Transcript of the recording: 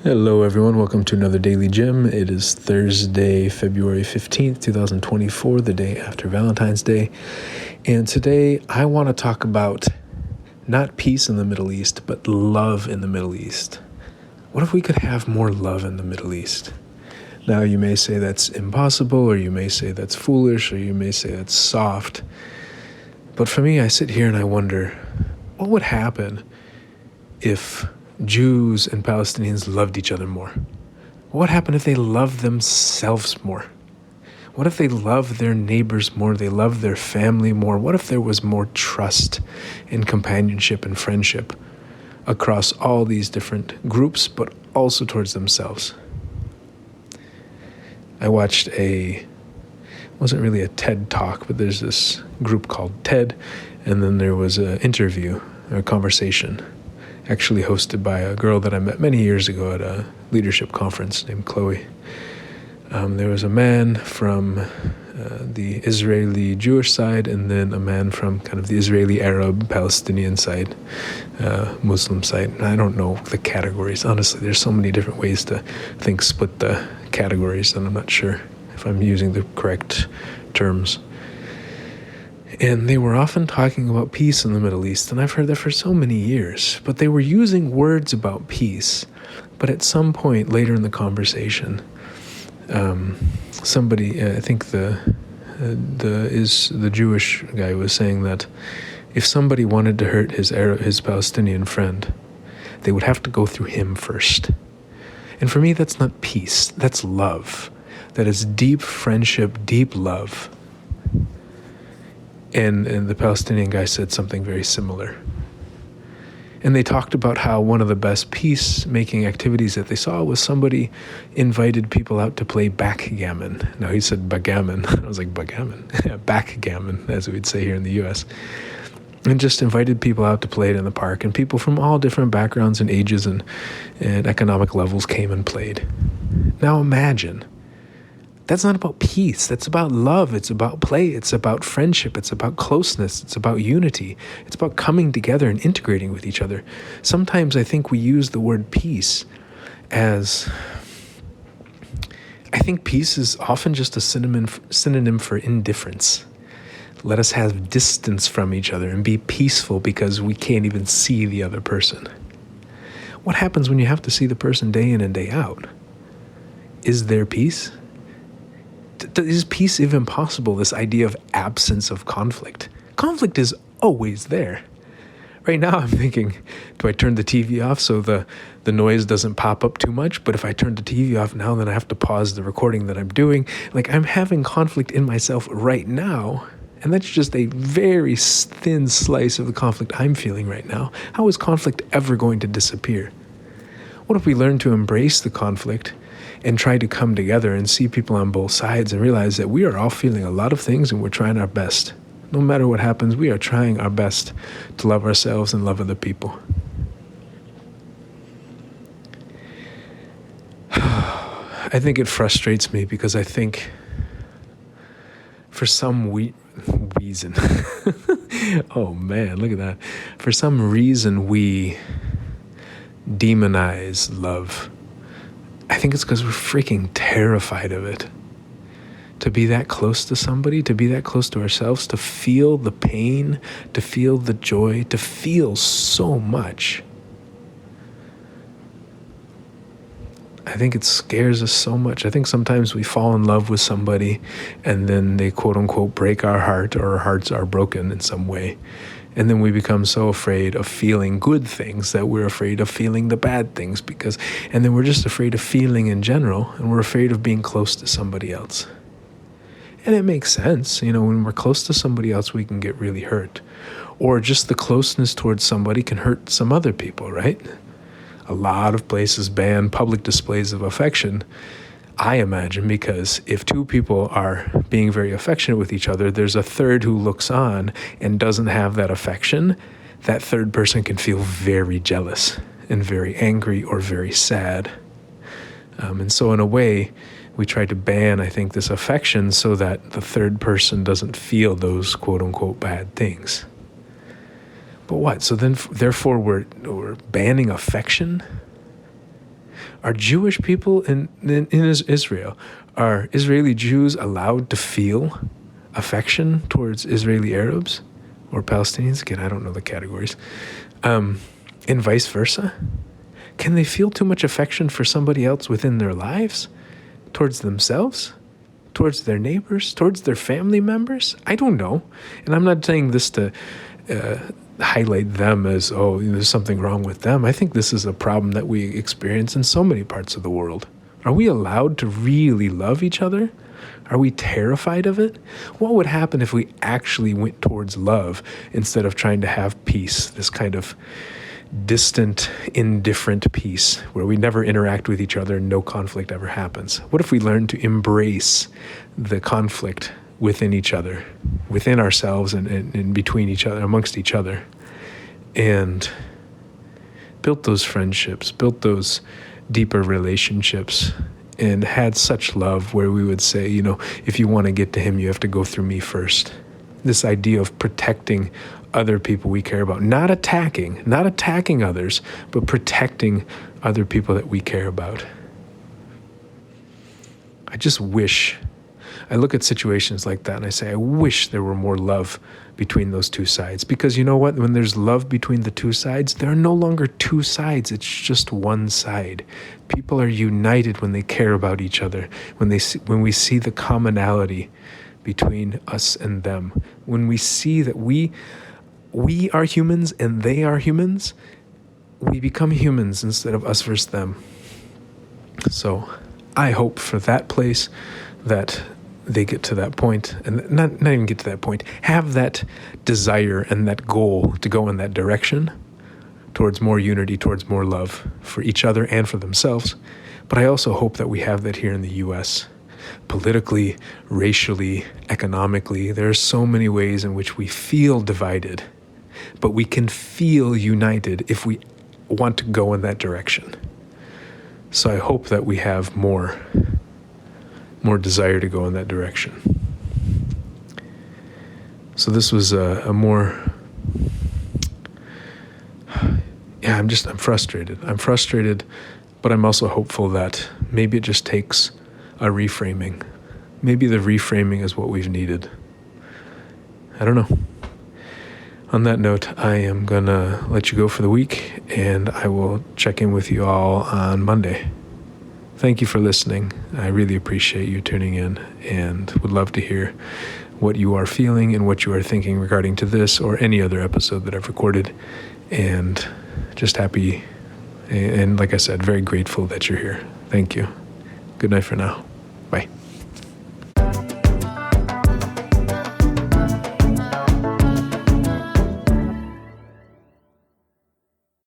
Hello everyone, welcome to another Daily Gym. It is Thursday, February 15th, 2024, the day after Valentine's Day. And today I want to talk about not peace in the Middle East, but love in the Middle East. What if we could have more love in the Middle East? Now you may say that's impossible, or you may say that's foolish, or you may say that's soft. But for me, I sit here and I wonder, what would happen if Jews and Palestinians loved each other more? What would happen if they loved themselves more? What if they loved their neighbors more? They loved their family more? What if there was more trust and companionship and friendship across all these different groups, but also towards themselves? I watched wasn't really a TED Talk, but there's this group called TED, and then there was an interview, a conversation, actually hosted by a girl that I met many years ago at a leadership conference named Chloe. There was a man from the Israeli Jewish side, and then a man from kind of the Israeli Arab Palestinian side, Muslim side. And I don't know the categories. Honestly, there's so many different ways to split the categories, and I'm not sure if I'm using the correct terms. And they were often talking about peace in the Middle East, and I've heard that for so many years. But they were using words about peace. But at some point later in the conversation, somebody, I think the Jewish guy was saying that if somebody wanted to hurt his Palestinian friend, they would have to go through him first. And for me, that's not peace. That's love. That is deep friendship, deep love. And the Palestinian guy said something very similar. And they talked about how one of the best peace-making activities that they saw was somebody invited people out to play backgammon. Now, he said backgammon. I was like, backgammon? Yeah, backgammon, as we'd say here in the U.S. And just invited people out to play it in the park. And people from all different backgrounds and ages and economic levels came and played. Now imagine. That's not about peace. That's about love. It's about play. It's about friendship. It's about closeness. It's about unity. It's about coming together and integrating with each other. Sometimes I think we use the word peace as... I think peace is often just a synonym for indifference. Let us have distance from each other and be peaceful because we can't even see the other person. What happens when you have to see the person day in and day out? Is there peace? Is peace even possible, this idea of absence of conflict? Conflict is always there. Right now I'm thinking, do I turn the TV off so the noise doesn't pop up too much? But if I turn the TV off now, then I have to pause the recording that I'm doing. Like, I'm having conflict in myself right now, and that's just a very thin slice of the conflict I'm feeling right now. How is conflict ever going to disappear? What if we learn to embrace the conflict and try to come together and see people on both sides and realize that we are all feeling a lot of things and we're trying our best. No matter what happens, we are trying our best to love ourselves and love other people. I think it frustrates me because I think for some reason, oh man, look at that. For some reason, we demonize love. I think it's because we're freaking terrified of it. To be that close to somebody, to be that close to ourselves, to feel the pain, to feel the joy, to feel so much. I think it scares us so much. I think sometimes we fall in love with somebody and then they quote unquote break our heart, or our hearts are broken in some way. And then we become so afraid of feeling good things that we're afraid of feeling the bad things and then we're just afraid of feeling in general, and we're afraid of being close to somebody else. And it makes sense. When we're close to somebody else, we can get really hurt. Or just the closeness towards somebody can hurt some other people, right? A lot of places ban public displays of affection, I imagine, because if two people are being very affectionate with each other, there's a third who looks on and doesn't have that affection. That third person can feel very jealous and very angry or very sad. And so in a way, we try to ban, I think, this affection so that the third person doesn't feel those quote-unquote bad things. But what? So then, therefore, we're banning affection? Are Jewish people in Israel, are Israeli Jews allowed to feel affection towards Israeli Arabs or Palestinians? Again, I don't know the categories. And vice versa. Can they feel too much affection for somebody else within their lives? Towards themselves? Towards their neighbors? Towards their family members? I don't know. And I'm not saying this to highlight them as, oh, there's something wrong with them. I think this is a problem that we experience in so many parts of the world. Are we allowed to really love each other? Are we terrified of it? What would happen if we actually went towards love instead of trying to have peace, this kind of distant, indifferent peace where we never interact with each other and no conflict ever happens? What if we learned to embrace the conflict within each other, within ourselves and between each other, amongst each other, and built those friendships, built those deeper relationships, and had such love where we would say, if you want to get to him, you have to go through me first. This idea of protecting other people we care about, not attacking others, but protecting other people that we care about. I just wish, I look at situations like that and I say, I wish there were more love between those two sides. Because you know what? When there's love between the two sides, there are no longer two sides. It's just one side. People are united when they care about each other, when we see the commonality between us and them, when we see that we are humans and they are humans, we become humans instead of us versus them. So I hope for that place that they get to that point, and not even get to that point, have that desire and that goal to go in that direction towards more unity, towards more love for each other and for themselves. But I also hope that we have that here in the U.S. Politically, racially, economically, there are so many ways in which we feel divided, but we can feel united if we want to go in that direction. So I hope that we have more desire to go in that direction. So this was a more, I'm frustrated. I'm frustrated, but I'm also hopeful that maybe it just takes a reframing. Maybe the reframing is what we've needed. I don't know. On that note, I am going to let you go for the week, and I will check in with you all on Monday. Thank you for listening. I really appreciate you tuning in and would love to hear what you are feeling and what you are thinking regarding to this or any other episode that I've recorded. And just happy and, like I said, very grateful that you're here. Thank you. Good night for now. Bye.